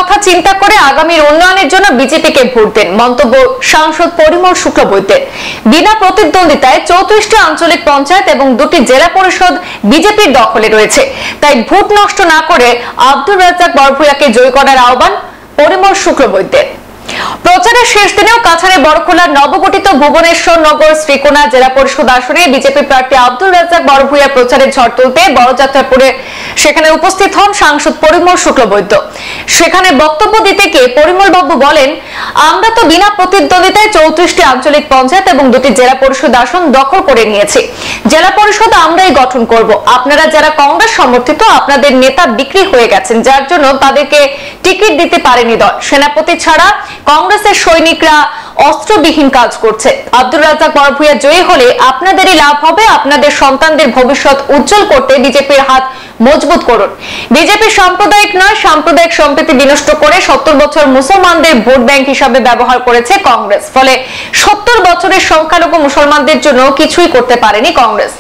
কথা চিন্তা করে আগামীর উন্নয়নের জন্য বিজেপিকে ভোট দেন, মন্তব্য সাংসদ পরিমল শুক্লবৈদ্যের। বিনা প্রতিদ্বন্দ্বিতায় 34টি আঞ্চলিক পঞ্চায়েত এবং 2টি জেলা পরিষদ বিজেপির দখলে রয়েছে। তাই ভোট নষ্ট না করে আব্দুর রাজ্জাক বড়ভূঁইয়াকে জয়ী করার আহ্বান পরিমল শুক্লবৈদ্যের। প্রচারের শেষ দিনেও কাছাড়ের বড়খোলার নবগঠিত ভুবনেশ্বর নগর শ্রীকোনা জেলা পরিষদ আসনে বিজেপি প্রার্থী আব্দুর রাজ্জাক বড়ভূঁইয়ার প্রচারের ঝড় তুলতে বড়যাত্রাপুরে সেখানে উপস্থিত হন সাংসদ পরিমল শুক্লবৈদ্য। সেখানে বক্তব্য দিতে গিয়ে পরিমল বাবু বলেন, আমরা তো বিনা প্রতিদ্বন্দ্বিতায় 34টি আঞ্চলিক পঞ্চায়েত এবং 2টি জেলা পরিষদ আসন দখল করে নিয়েছি। জেলা পরিষদ আমরাই গঠন করব। আপনারা যারা কংগ্রেস সমর্থিত, আপনাদের নেতা বিক্রি হয়ে গেছেন, যার জন্য তাদেরকে টিকিট দিতে পারেনি দল। সেনাপতি ছাড়া কংগ্রেসের সৈনিকরা অস্ত্রবিহীন কাজ করছে। আব্দুর রাজ্জাক বড়ভূঁইয়া জয়ী হলে আপনাদেরই লাভ হবে। আপনাদের সন্তানদের ভবিষ্যৎ উজ্জ্বল করতে বিজেপির হাত মজবুত করুন। বিজেপি সাম্প্রদায়িক নয়, সাম্প্রদায়িক সম্প্রীতি বিনষ্ট করে 70 বছর মুসলমানদের ভোট ব্যাংক হিসাবে ব্যবহার করেছে কংগ্রেস। ফলে 70 বছরের সংখ্যালঘু মুসলমানদের জন্য কিছুই করতে পারেনি কংগ্রেস।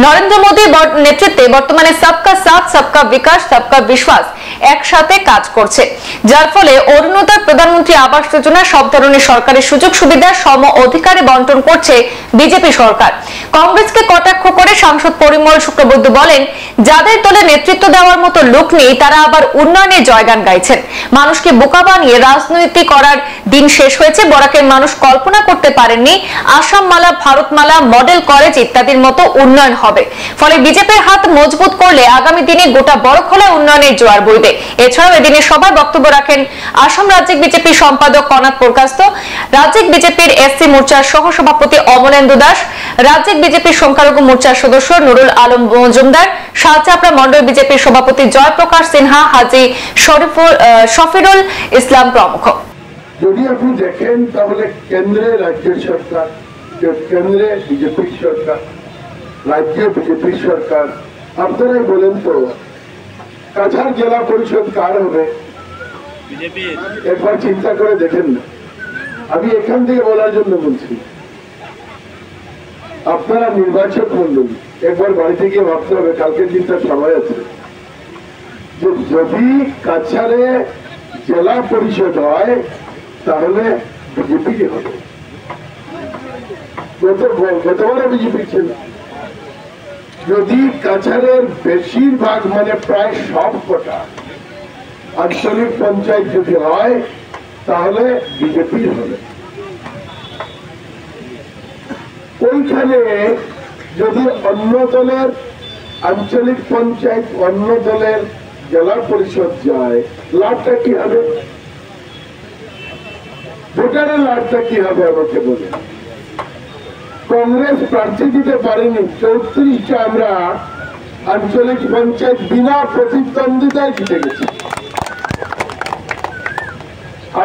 নরেন্দ্র মোদীর নেতৃত্বে বর্তমানে সবকা সাথ, সবকা বিকাশ, সবকা বিশ্বাস একসাথে কাজ করছে, যার ফলে অরুণোদয়, প্রধানমন্ত্রী আবাস যোজনা, সব ধরনের সরকারি সুযোগ সুবিধা সম অধিকারে বন্টন করছে বিজেপি সরকার। কংগ্রেসকে কটাক্ষ করে সাংসদ পরিমল শুক্লবৈদ্য বলেন, যাদের দলে নেতৃত্ব দেওয়ার মতো লোক নেই, তারা আবার উন্নয়নের জয়গান গাইছেন। মানুষকে বোকা বানিয়ে রাজনীতি করার দিন শেষ হয়েছে। বরাকের মানুষ কল্পনা করতে পারেননি আসাম মালা, ভারতমালা, মডেল কলেজ ইত্যাদির মতো উন্নয়ন হবে। ফলে বিজেপির হাত মজবুত করলে আগামী দিনে গোটা বড়খোলায় উন্নয়নের জোয়ার বইবে। এছাড়াও এদিনে সভায় বক্তব্য রাখেন আসাম রাজ্যিক বিজেপি সম্পাদক কনাথ প্রকাস্ত, রাজ্যিক বিজেপির এসসি মোর্চার সহসভাপতি অমলেন্দু দাস, রাজ্যিক বিজেপির সংখ্যালঘু মোর্চার সদস্য নুরুল আলম মজুমদার, সাতচাপড়া মন্ডল বিজেপির সভাপতি জয়প্রকাশ সিনহা, হাজী শফিরুল ইসলাম প্রমুখ। যদি আপনি দেখেন তাহলে কেন্দ্রে রাজ্যের সরকার, কেন্দ্রে বিজেপি সরকার, রাজ্যে বিজেপি সরকার, আপনারাই বলেন তো কাছাড় জেলা পরিষদ কার হবে? একবার চিন্তা করে দেখেন না। আমি এখান থেকে বলার জন্য বলছি, আপনারা নির্বাচক মন্ডলী একবার বাড়িতে গিয়ে ভাবতে হবে, কালকের দিনটা সময় আছে, যে যদি কাছাড়ে জেলা পরিষদ হয় তাহলে বিজেপি হবে। গতবারে বিজেপি ছিল। যদি কাছাড়ের বেশিরভাগ মানে প্রায় সব কটা আঞ্চলিক পঞ্চায়েত যদি হয় তাহলে বিজেপি হবে। ওইখানে যদি অন্য দলের আঞ্চলিক পঞ্চায়েত, অন্য দলের জেলা পরিষদ যায়, লাভটা কি হবে? ভোটারের লাভটা কি হবে আমাকে বলে। কংগ্রেস প্রার্থী দিতে পারেনি, 34টা আমরা আঞ্চলিক পঞ্চায়েত বিনা প্রতিদ্বন্দ্বিতায় জিতে গেছি।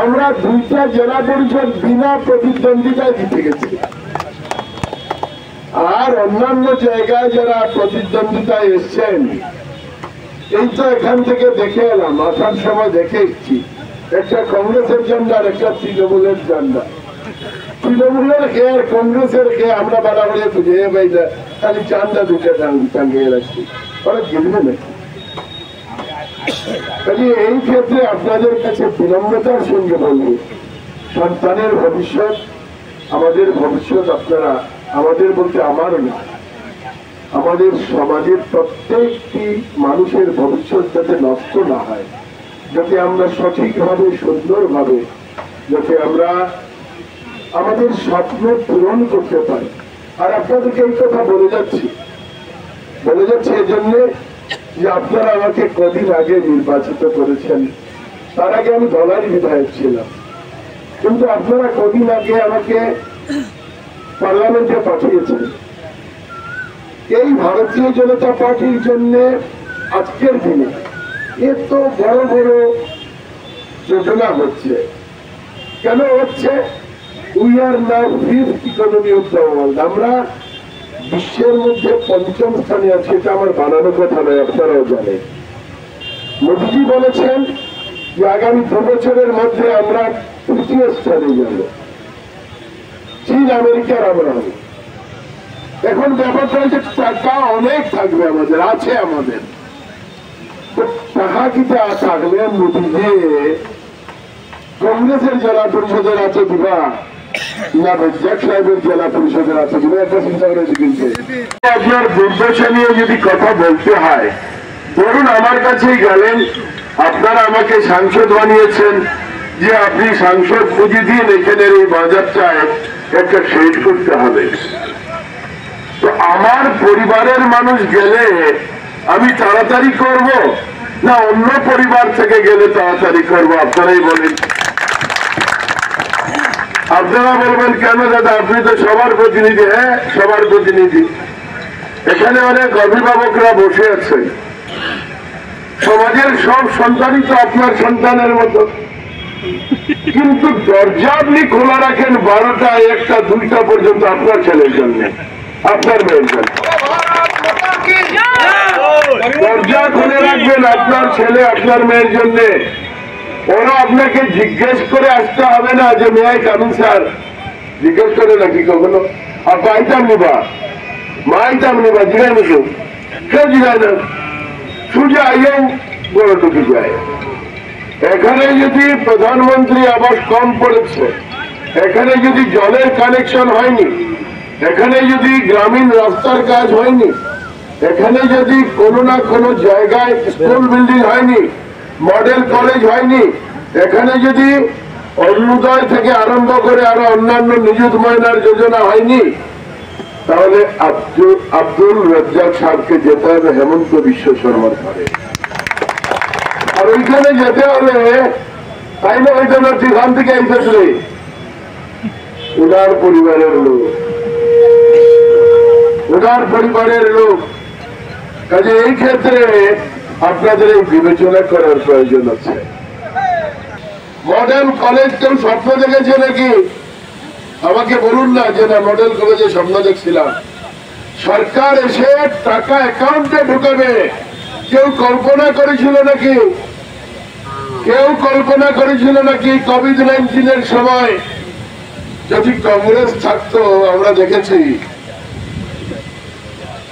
আমরা 2টা জেলা পরিষদ বিনা প্রতিদ্বন্দ্বিতায় জিতে গেছি। আর অন্যান্য জায়গায় যারা প্রতিদ্বন্দ্বিতায় এসছেন, এই তো এখান থেকে দেখে এলাম, আসার সময় দেখে এসছি, একটা কংগ্রেসের ঝান্ডা আর একটা তৃণমূলের ঝান্ডা। তৃণমূলের খেয়ে আর কংগ্রেসের খেয়ে আমরা বাড়াবাড়ি খুঁজে পাই না, খালি চান্দা দুটো টাঙ্গিয়ে রাখছি, ওরা গিলবে নাকি? এই ক্ষেত্রে আপনাদের কাছে বিনম্রতার সঙ্গে বলবো, সন্তানের ভবিষ্যৎ, আমাদের ভবিষ্যৎ আপনারা, আমাদের বলতে আমারও না, আমাদের সমাজের প্রত্যেকটি মানুষের ভবিষ্যৎ যাতে নষ্ট না হয়, যাতে আমরা সঠিকভাবে, সুন্দরভাবে, যাতে আমরা আমাদের স্বপ্ন পূরণ করতে পারি। আর আপনাদেরকে এই কথা বলে যাচ্ছি এজন্য যে আপনারা আমাকে কদিন আগে নির্বাচিত করেছেন। তার আগে আমি ধলারই বিধায়ক ছিলাম, কিন্তু আপনারা কদিন আগে আমাকে পার্লামেন্টে পাঠিয়েছেন। এই ভারতীয় জনতা পার্টির জন্য আজকের দিনে এত বড় বড় যোজনা হচ্ছে। কেন হচ্ছে? We are now 5th economy of the world. আমরা বিশ্বের মধ্যে 5ম স্থানে আছি, এটা আমার বানানো কথা নয়, আপনারাও জানেন। মোদীজি বলেছেন যে আগামী 2 বছরের মধ্যে আমরা 3য় স্থানে যাব। চীন, আমেরিকার আমরা হব। এখন ব্যাপারটা হচ্ছে টাকা অনেক থাকবে আমাদের, আছে আমাদের। টাকা কিটা থাকলে মোদীজি কংগ্রেসের জেলা পরিষদের আছে দিবা না রেজ্জাক সাহেবের জেলা পরিষদের আছে দিবা, একটা চিন্তা করে শিখেছে। আপনার দুর্দশা নিয়ে যদি কথা বলতে হয়, ধরুন আমার কাছেই গেলেন, আপনারা আমাকে সাংসদ বানিয়েছেন, যে আপনি সাংসদ পুঁজি দিয়ে এখানের এই বাজারটায় একটা শেড করতে হবে। তো আমার পরিবারের মানুষ গেলে আমি তাড়াতাড়ি করব না অন্য পরিবার থেকে গেলে তাড়াতাড়ি করব? আপনারাই বলেন। আপনারা বলবেন কেন দাদা, আপনি তো সবার প্রতিনিধি। হ্যাঁ, সবার প্রতিনিধি। এখানে অনেক অভিভাবকরা বসে আছেন, সমাজের সব সন্তানই তো আপনার সন্তানের মতো, কিন্তু দরজা আপনি খোলা রাখেন 12টা, 1টা, 2টা পর্যন্ত আপনার ছেলের জন্য, আপনার মেয়ের জন্য। দরজা খুলে রাখবেন আপনার ছেলে আপনার মেয়ের জন্য। ওরা আপনাকে জিজ্ঞেস করে আসতে হবে না যে মেয়ে কামিন স্যার, জিজ্ঞেস করে নাকি কখনো? আর পাইতাম নিবা মাইতাম নিবা জিগায় নাকি? কেউ জিগায় না, সুজা আইয়াও বড় টুকি যায়। এখানে যদি প্রধানমন্ত্রী আবাস কম পড়েছে, এখানে যদি জলের কানেকশন হয়নি, এখানে যদি গ্রামীণ রাস্তার কাজ হয়নি, এখানে যদি কোনো না কোনো জায়গায় স্কুল বিল্ডিং হয়নি, মডেল কলেজ হয়নি, এখানে যদি অরুণোদয় থেকে আরম্ভ করে আরো অন্যান্য নিযুত ময়নার যোজনা হয়নি, তাহলে আব্দুল রাজ্জাক সাহেবকে যেতে হবে হেমন্ত বিশ্ব শর্মার ঘরে। আর ওইখানে যেতে হলে তাই না হইতে না, সেখান থেকে এসেছে ওনার পরিবারের লোক, ওনার পরিবারের লোক। কাজে এই ক্ষেত্রে আপনাদের এই বিবেচনা করার প্রয়োজন আছে। মডেল কলেজ কেউ স্বপ্ন দেখেছে নাকি? আমাকে বলুন না যে না মডেল কলেজে স্বপ্ন দেখছিলাম। সরকার এসে টাকা অ্যাকাউন্টে ঢুকাবে, কেউ কল্পনা করেছিল নাকি? কেউ কল্পনা করেছিল নাকি কোভিড-19 সময় যদি কংগ্রেস থাকতো? আমরা দেখেছি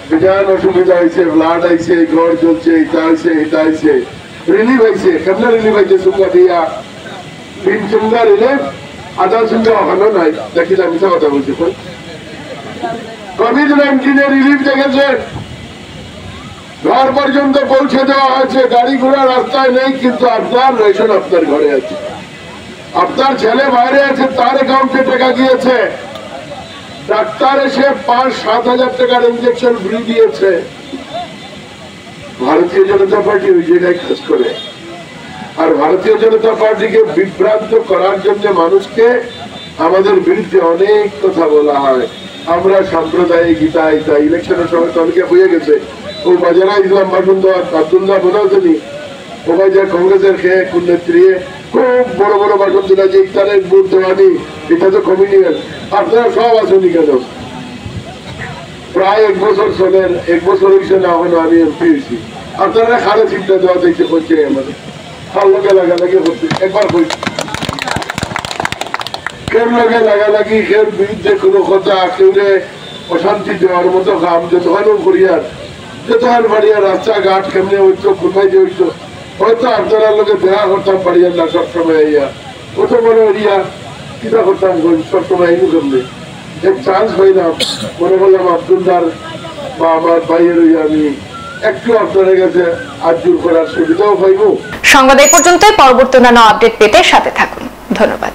বিরাট অসুবিধা হয়েছে, ফ্লাড আইছে, ঘর চলছে, এটা হয়েছে, এটা হয়েছে, রিলিফ হয়েছে। কেমন রিলিফ হয়েছে? সুন্দর দিয়া 3 সুন্দর রিলিফ, আধা সুন্দর ওখানেও নাই। দেখিলাম মিশা কথা বলছি। কোভিড-19 রিলিফ দেখেছেন? ঘর পর্যন্ত পৌঁছে দেওয়া হয়েছে, গাড়ি ঘোড়া রাস্তায় নেই, কিন্তু আপনার রেশন আপনার ঘরে আছে, আপনার ছেলে বাইরে আছে, তার অ্যাকাউন্টে টাকা গিয়েছে। ডাক্তার এসে 5-7 হাজার টাকার ইঞ্জেকশন ফ্রি দিয়েছে। ভারতীয় জনতা পার্টি ওই জায়গায় কাজ করে। আর ভারতীয় জনতা পার্টিকে বিভ্রান্ত করার জন্য মানুষকে আমাদের বিরুদ্ধে অনেক কথা বলা হয়। আমরা সাম্প্রদায়িক গীতা ইতা, ইলেকশনের সময় তো অনেকে বুঝে গেছে। ও বাজারা ইসলাম বাসুন্দর আব্দুল্লাহ বোনাউদ্দিন, ও বাজার কংগ্রেসের খেয়ে কোন নেত্রী খুব বড় বড় বাসন দিলা যে ইফতারের বুথ দেওয়ানি, এটা তো কমিউনিয়ন। আপনারা সব আসেনি কেন? প্রায় 1 বছর চলেন, 1 বছর হয়েছে না এখনো আমি এমপি হয়েছি। আপনারা খারে চিন্তা দেওয়া দেখতে করছে আমাদের খার লোকে লাগালাগি করছে। একবার বলছি কেউ লোকে লাগালাগি, কেউ বিরুদ্ধে কোনো কথা, কেউ অশান্তি দেওয়ার মতো কাম যতক্ষণ করিয়ার, যতক্ষণ বাড়িয়া রাস্তাঘাট কেমনে হইতো, কোথায় যে হইতো, হয়তো আপনারা লোকে দেখা করতাম পারিয়ার না সবসময় ইয়া কত বড় এরিয়া কিনা করতাম সবসময় এই কেমনে এক চান্স হয় না। মনে করলাম আব্দুল্লার বা আমার ভাইয়ের আমি একটু আপনাদের কাছে আজুর করার সুবিধাও পাইব। সংবাদ এই পর্যন্ত। পরবর্তী অন্যান্য আপডেট পেতে সাথে থাকুন। ধন্যবাদ।